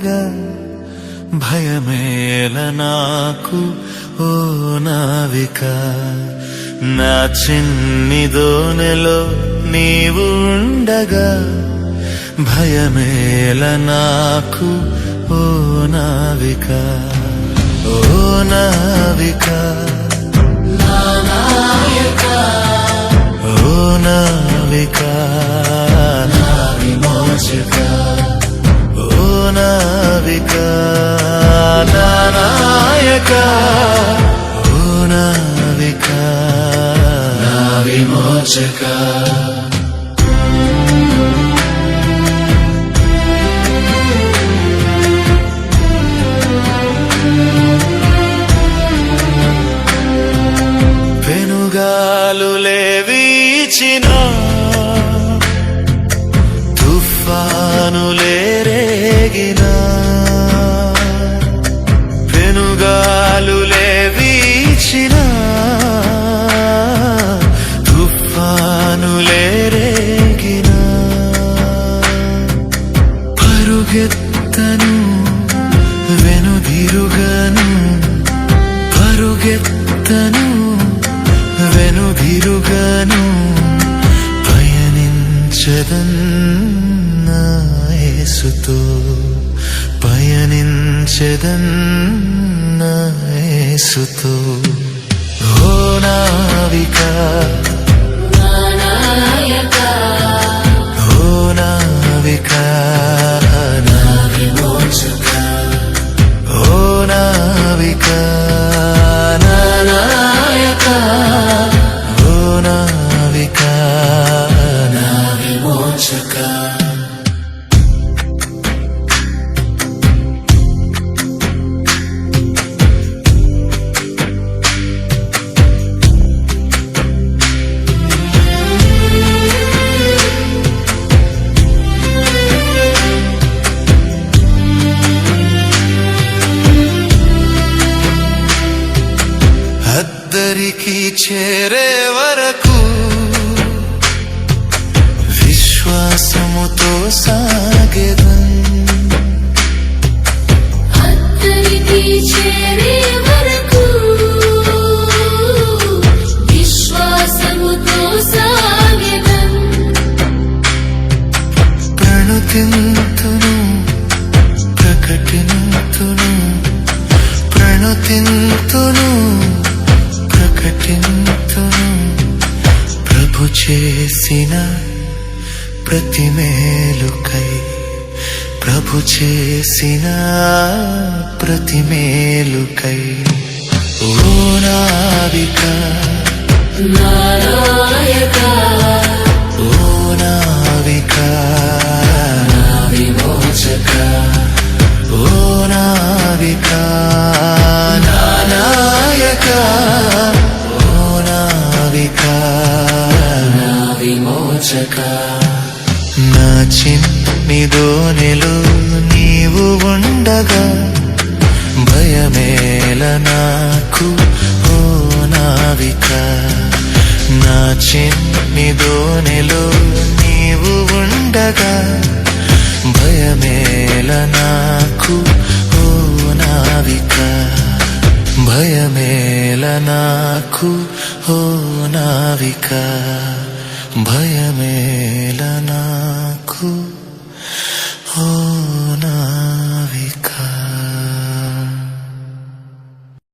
ఉండగా భయమేల నాకు ఓ నావిక. నా చిన్ని దోనెలో నీవు ఉండగా భయమేల నాకు ఓ నావిక. ఓ నావిక నా నాయక, ఓ నావిక నా విమోచక, ఓ నావిక నా నాయక, ఓ నావిక నా విమోచక. పెనుగాలులే వీచినా, తుఫానులే రేగినా, పెనుగాలులే వీచినా, తుఫానులే రేగినా, పరుగెత్తను వెనుదిరుగను, పరుగెత్తను వెనుదిరుగను, పయనించదన్ నా యేసుతో, పయనించదన్ నా యేసుతో. ఓ నావిక నా నాయక, ఓ నావిక నా విమోచక, ఓ నావిక నా నాయక, ఓ నావిక నా విమోచక. అద్దరికి చేరే వరకు విశ్వాసముతో సాగెదన్, అద్దరికి చేరే వరకు విశ్వాసముతో సాగెదన్, ప్రణుతింతును ప్రకటింతును, ప్రణుతింతును ప్రకటింతును, ప్రభు చేసిన ప్రతి మేలుకై, ప్రభు చేసిన ప్రతి మేలుకై. ఓ నావిక నా నాయక, ఓ నావిక నా విమోచక, ఓ నావిక నా నాయక, ఓ నావిక నా విమోచక. నా చిన్ని దోనెలో నీవు ఉండగా భయమేల నాకు ఓ నావిక. నా చిన్ని దోనెలో నీవు ఉండగా భయమేల నాకు ఓ నావిక, భయమేల నాకు ఓ నావిక, భయమేల